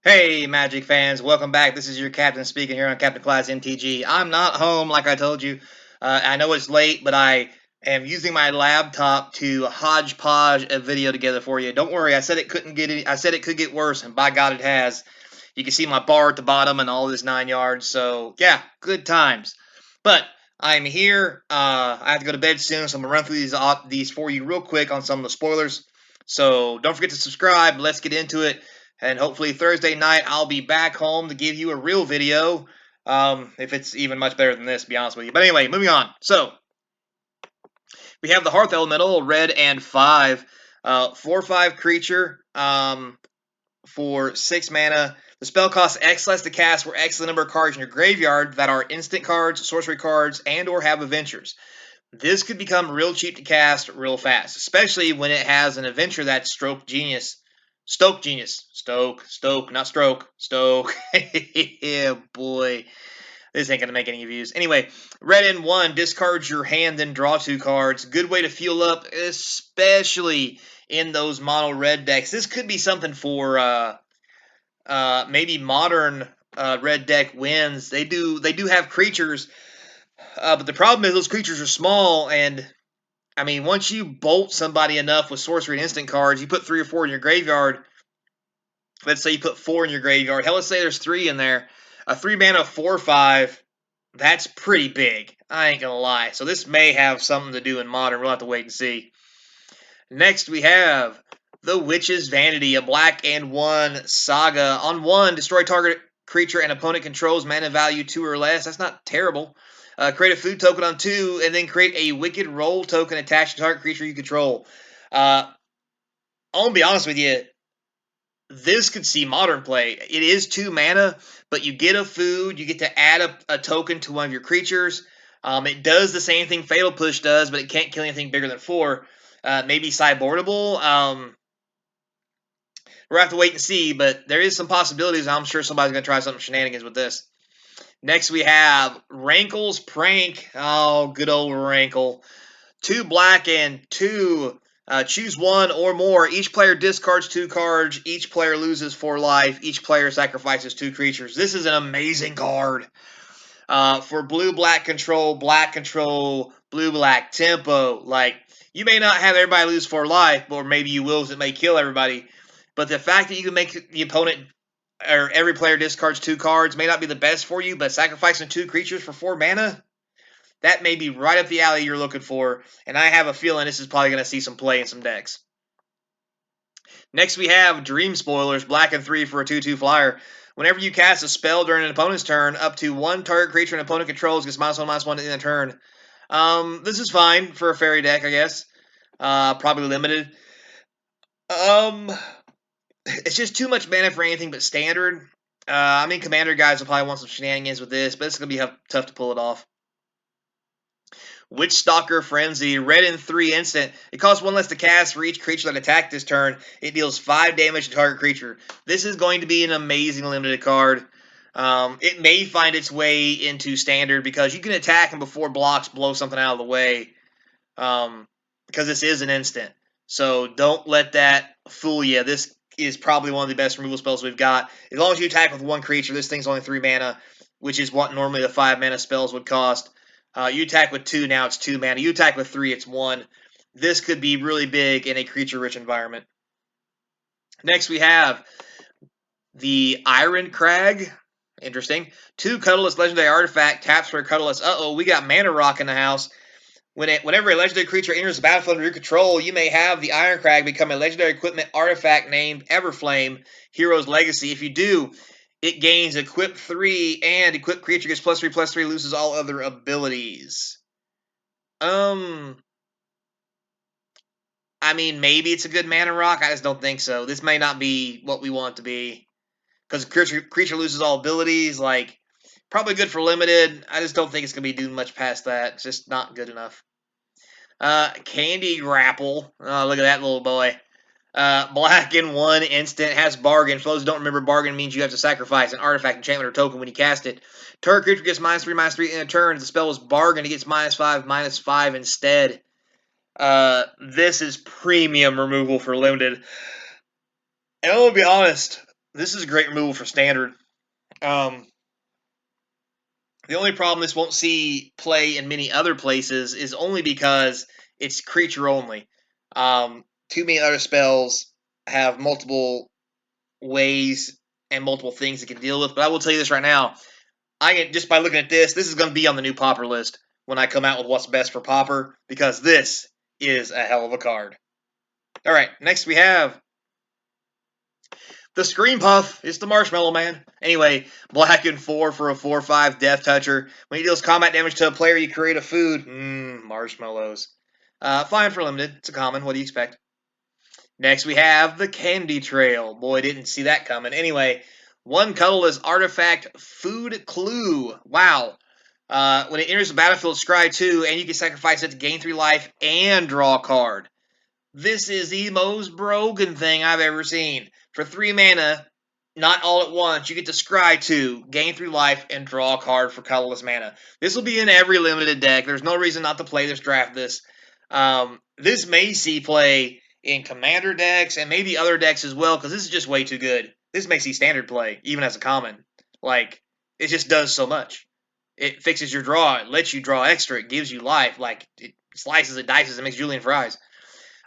Hey, Magic fans, welcome back. This is your captain speaking here on Captain Class MTG. I'm not home like I told you. I know it's late, but I am using my laptop to hodgepodge a video together for you. Don't worry, I said it couldn't get any, I said it could get worse, and by God it has. You can see my bar at the bottom and all this 9 yards. So yeah, good times. But I'm here. I have to go to bed soon, so I'm gonna run through these for you real quick on some of the spoilers. So don't forget to subscribe. Let's get into it. And hopefully Thursday night I'll be back home to give you a real video. If it's even much better than this, to be honest with you. But anyway, moving on. So we have the Hearth Elemental, red and 5, 4/5 creature. For 6 mana. The spell costs X less to cast, where X is the number of cards in your graveyard that are instant cards, sorcery cards, and or have adventures. This could become real cheap to cast real fast, especially when it has an adventure that's Stoke Genius. Stoke, not Stroke. Stoke. Yeah, boy. This ain't going to make any views. Anyway, red in 1, discard your hand, then draw 2 cards. Good way to fuel up, especially in those mono red decks. This could be something for maybe modern red deck wins. They do have creatures, but the problem is those creatures are small, and I mean, once you bolt somebody enough with sorcery and instant cards, you put 3 or 4 in your graveyard. Let's say you put 4 in your graveyard. Hell, let's say there's 3 in there. A 3-mana 4/5. That's pretty big. I ain't gonna lie. So this may have something to do in modern. We'll have to wait and see. Next, we have the Witch's Vanity, a black and 1 saga. On 1, destroy target creature and opponent controls mana value 2 or less. That's not terrible. Create a food token on 2, and then create a Wicked Roll token attached to target creature you control. I'm gonna be honest with you. This could see modern play. It is 2 mana, but you get a food. You get to add a token to one of your creatures. It does the same thing Fatal Push does, but it can't kill anything bigger than 4. Maybe sideboardable. We'll have to wait and see, but there is some possibilities. I'm sure somebody's going to try some shenanigans with this. Next, we have Rankle's Prank. Oh, good old Rankle. 2 black and 2. Choose 1 or more. Each player discards 2 cards. Each player loses 4 life. Each player sacrifices 2 creatures. This is an amazing card. For blue-black control, blue-black tempo. Like, you may not have everybody lose 4 life, or maybe you will, it may kill everybody. But the fact that you can make the opponent or every player discards 2 cards may not be the best for you, but sacrificing 2 creatures for 4 mana, that may be right up the alley you're looking for, and I have a feeling this is probably going to see some play in some decks. Next, we have Dream Spoilers, black and 3 for a 2/2 flyer. Whenever you cast a spell during an opponent's turn, up to 1 target creature an opponent controls gets -1/-1 in the turn. This is fine for a fairy deck, I guess. Probably limited. It's just too much mana for anything but standard. I mean, Commander guys will probably want some shenanigans with this, but it's going to be tough to pull it off. Witchstalker Frenzy, red and 3 instant. It costs 1 less to cast for each creature that attacked this turn. It deals 5 damage to target creature. This is going to be an amazing limited card. It may find its way into standard because you can attack and before blocks blow something out of the way. Because this is an instant. So don't let that fool you. This is probably one of the best removal spells we've got. As long as you attack with 1 creature, this thing's only 3 mana, which is what normally the 5 mana spells would cost. You attack with 2, now it's 2 mana. You attack with 3, it's 1. This could be really big in a creature-rich environment. Next, we have the Iron Crag. Interesting. 2 colorless legendary artifact, taps for a colorless. Uh-oh, we got Mana Rock in the house. Whenever a legendary creature enters the battlefield under your control, you may have the Iron Crag become a legendary equipment artifact named Everflame, Hero's Legacy. If you do, it gains Equip 3, and Equip creature gets +3/+3, loses all other abilities. I mean, maybe it's a good mana rock. I just don't think so. This may not be what we want it to be. Because creature loses all abilities, like, probably good for limited. I just don't think it's going to be doing much past that. It's just not good enough. Candy Grapple. Oh, look at that little boy. Black in 1 instant, has Bargain. For those who don't remember, Bargain means you have to sacrifice an artifact, enchantment, or token when you cast it. Target creature gets -3/-3 in a turn. If the spell is Bargain, it gets -5/-5 instead. This is premium removal for limited. And I'm gonna be honest, This is a great removal for standard. The only problem this won't see play in many other places is only because it's creature only. Too many other spells have multiple ways and multiple things it can deal with. But I will tell you this right now. I can, just by looking at this is going to be on the new Pauper list when I come out with what's best for Pauper, because this is a hell of a card. All right, next we have the Scream Puff. It's the Marshmallow Man. Anyway, black and 4 for a 4/5 Death Toucher. When he deals combat damage to a player, you create a food. Marshmallows. Fine for limited. It's a common. What do you expect? Next, we have the Candy Trail. Boy, didn't see that coming. Anyway, one colorless artifact food clue. Wow. When it enters the battlefield, scry 2, and you can sacrifice it to gain 3 life and draw a card. This is the most broken thing I've ever seen. For 3 mana, not all at once, you get to scry 2, gain 3 life, and draw a card for colorless mana. This will be in every limited deck. There's no reason not to play this, draft this. This may see play in commander decks and maybe other decks as well, because this is just way too good. This may see standard play, even as a common. Like, it just does so much. It fixes your draw, it lets you draw extra, it gives you life, like, it slices and dices and makes julienne fries.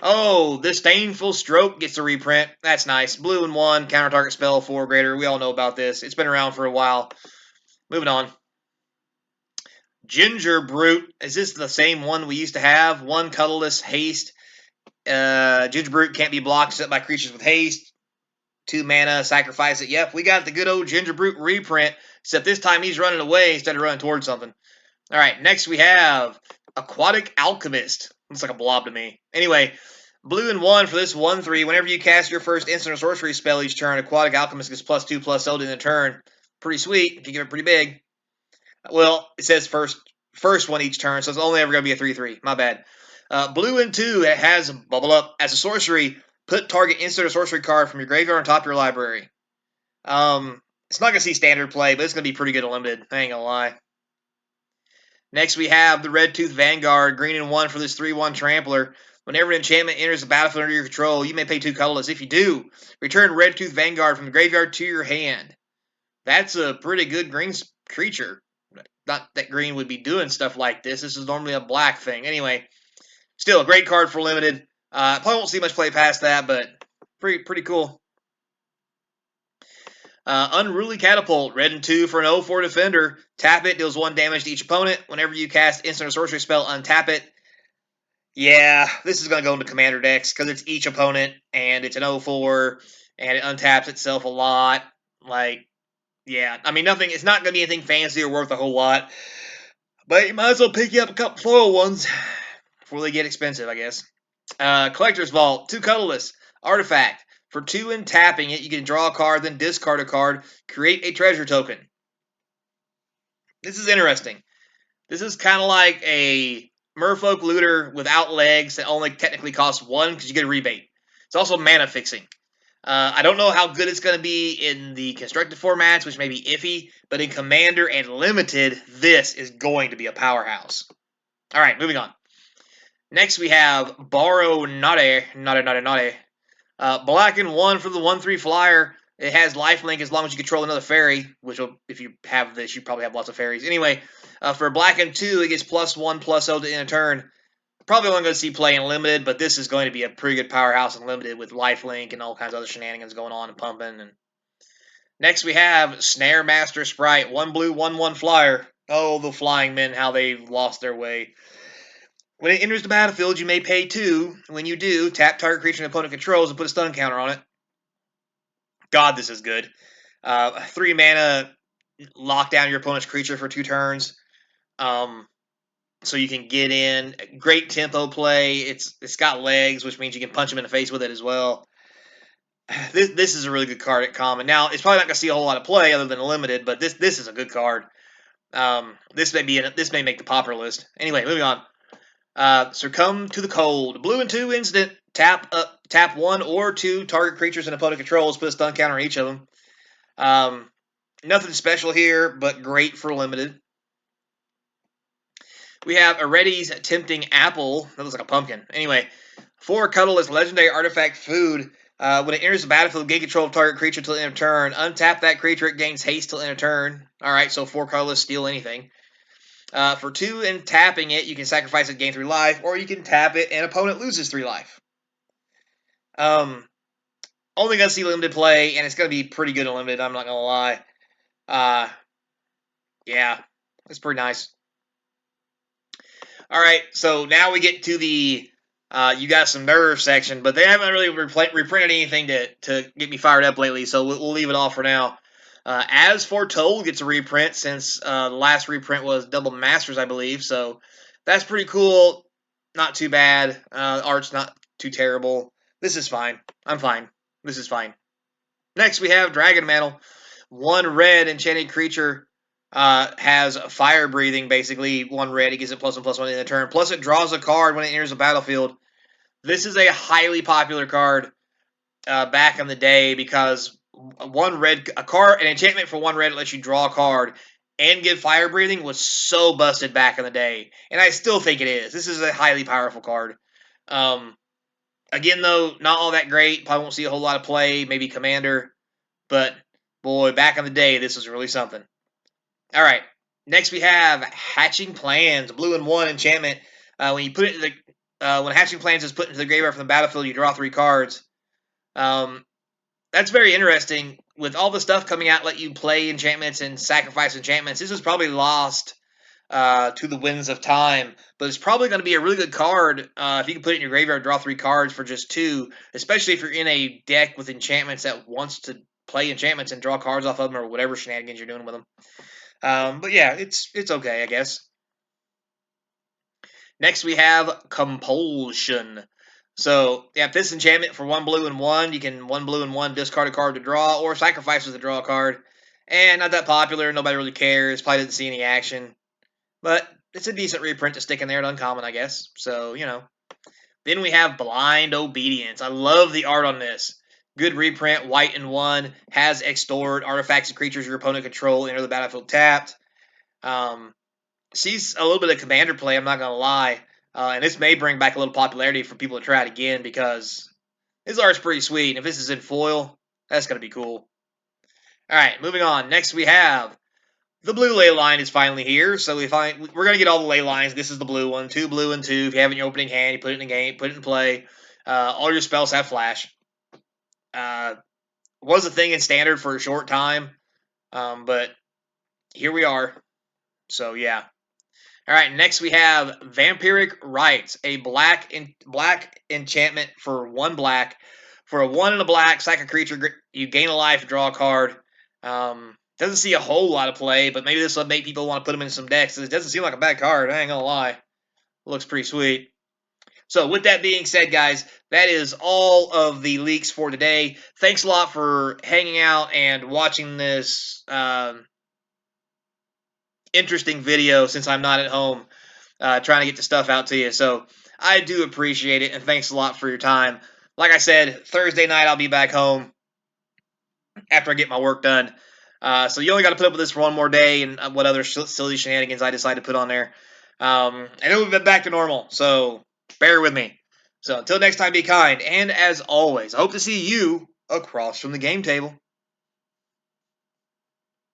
Oh, this Disdainful Stroke gets a reprint. That's nice. Blue and 1, counter target spell, 4 greater. We all know about this. It's been around for a while. Moving on. Ginger Brute. Is this the same one we used to have? 1 colorless haste. Ginger Brute can't be blocked except by creatures with haste. 2 mana, sacrifice it. Yep, we got the good old Ginger Brute reprint, except this time he's running away instead of running towards something. All right, next we have Aquatic Alchemist. Looks like a blob to me. Anyway, blue and 1 for this 1/3. Whenever you cast your first instant or sorcery spell each turn, Aquatic Alchemist gets +2/+0 in the turn. Pretty sweet if you give it pretty big. Well, it says first one each turn, so it's only ever going to be a 3/3. My bad. Blue and 2, it has Bubble Up. As a sorcery, put target instant or sorcery card from your graveyard on top of your library. It's not going to see standard play, but it's going to be pretty good at limited. I ain't going to lie. Next, we have the Red Tooth Vanguard, green and 1 for this 3/1 Trampler. Whenever an enchantment enters the battlefield under your control, you may pay 2 colorless. If you do, return Red Tooth Vanguard from the graveyard to your hand. That's a pretty good green creature. Not that green would be doing stuff like this. This is normally a black thing. Anyway, still a great card for limited. Probably won't see much play past that, but pretty cool. Unruly Catapult, red and 2 for an 0/4 defender. Tap it, deals 1 damage to each opponent. Whenever you cast instant or sorcery spell, untap it. Yeah, this is going to go into commander decks because it's each opponent, and it's an 0/4, and it untaps itself a lot. Like, yeah, I mean, nothing. It's not going to be anything fancy or worth a whole lot, but you might as well pick you up a couple foil ones before they get expensive, I guess. Collector's Vault, 2 colorless artifact. For 2 and tapping it, you can draw a card, then discard a card, create a treasure token. This is interesting. This is kind of like a Merfolk Looter without legs that only technically costs 1 because you get a rebate. It's also mana fixing. I don't know how good it's going to be in the constructed formats, which may be iffy, but in Commander and Limited, this is going to be a powerhouse. All right, moving on. Next, we have Borrow Nade. Black and 1 for the 1/3 flyer. It has lifelink as long as you control another fairy, which will, if you have this, you probably have lots of fairies. Anyway, for black and 2, it gets +1/+0 to end a turn. Probably only going to see play in limited, but this is going to be a pretty good powerhouse in limited with lifelink and all kinds of other shenanigans going on and pumping. And next we have Snare Master Sprite, 1 blue, 1/1 flyer. Oh, the flying men, how they've lost their way. When it enters the battlefield, you may pay 2. When you do, tap target creature an opponent controls and put a stun counter on it. God, this is good. 3 mana, lock down your opponent's creature for 2 turns. So you can get in. Great tempo play. It's got legs, which means you can punch them in the face with it as well. This is a really good card at common. Now, it's probably not going to see a whole lot of play other than a limited, but this is a good card. This may make the Pauper list. Anyway, moving on. Succumb to the Cold. Blue and 2 instant. Tap 1 or 2 target creatures and opponent controls. Put a stun counter on each of them. Nothing special here, but great for limited. We have Eretti's Tempting Apple. That looks like a pumpkin. Anyway, 4 colorless legendary artifact food. When it enters the battlefield, gain control of target creature till the end of turn. Untap that creature, it gains haste till end of turn. Alright, so 4 colorless, steal anything. For 2 and tapping it, you can sacrifice it, gain 3 life, or you can tap it and opponent loses 3 life. Only going to see limited play, and it's going to be pretty good in limited, I'm not going to lie. Yeah, it's pretty nice. Alright, so now we get to the you got some nerve section, but they haven't really reprinted anything to get me fired up lately, so we'll leave it off for now. As Foretold gets a reprint since the last reprint was Double Masters, I believe, so that's pretty cool. Not too bad. Art's not too terrible. This is fine. I'm fine. This is fine. Next, we have Dragon Mantle. 1 red enchanted creature has fire breathing, basically. 1 red, it gives it +1/+1 in the turn. Plus, it draws a card when it enters the battlefield. This is a highly popular card back in the day because an enchantment for 1 red lets you draw a card and give fire breathing was so busted back in the day, and I still think it is. This is a highly powerful card. Again, though, not all that great. Probably won't see a whole lot of play. Maybe Commander, but boy, back in the day, this was really something. All right. Next, we have Hatching Plans, blue and 1 enchantment. When you put it in when Hatching Plans is put into the graveyard from the battlefield, you draw 3 cards. That's very interesting. With all the stuff coming out, let you play enchantments and sacrifice enchantments. This is probably lost to the winds of time, but it's probably going to be a really good card if you can put it in your graveyard, draw 3 cards for just 2, especially if you're in a deck with enchantments that wants to play enchantments and draw cards off of them or whatever shenanigans you're doing with them. But yeah, it's okay, I guess. Next, we have Compulsion. So, yeah, this enchantment for 1 blue and 1, you can 1 blue and 1 discard a card to draw, or sacrifices to draw a card. And not that popular, nobody really cares, probably didn't see any action. But it's a decent reprint to stick in there at uncommon, I guess. So, you know. Then we have Blind Obedience. I love the art on this. Good reprint, white and 1, has extort, artifacts and creatures your opponent control enter the battlefield tapped. Sees a little bit of commander play, I'm not going to lie. And this may bring back a little popularity for people to try it again because this art's pretty sweet. And if this is in foil, that's going to be cool. Alright, moving on. Next we have the blue ley line is finally here. So we're going to get all the ley lines. This is the blue one. 2 blue and 2. If you have it in your opening hand, you put it in the game, put it in play. All your spells have flash. Was a thing in standard for a short time. But here we are. So yeah. All right, next we have Vampiric Rites, a black enchantment for 1 black. For a 1 and a black, sack a creature, you gain a life, draw a card. Doesn't see a whole lot of play, but maybe this will make people want to put them in some decks. It doesn't seem like a bad card, I ain't gonna lie. It looks pretty sweet. So with that being said, guys, that is all of the leaks for today. Thanks a lot for hanging out and watching this interesting video since I'm not at home trying to get the stuff out to you. So I do appreciate it, and thanks a lot for your time. Like I said, Thursday night I'll be back home after I get my work done. So you only got to put up with this for 1 more day and what other silly shenanigans I decide to put on there. And it will be back to normal, so bear with me. So until next time, be kind, and as always, I hope to see you across from the game table.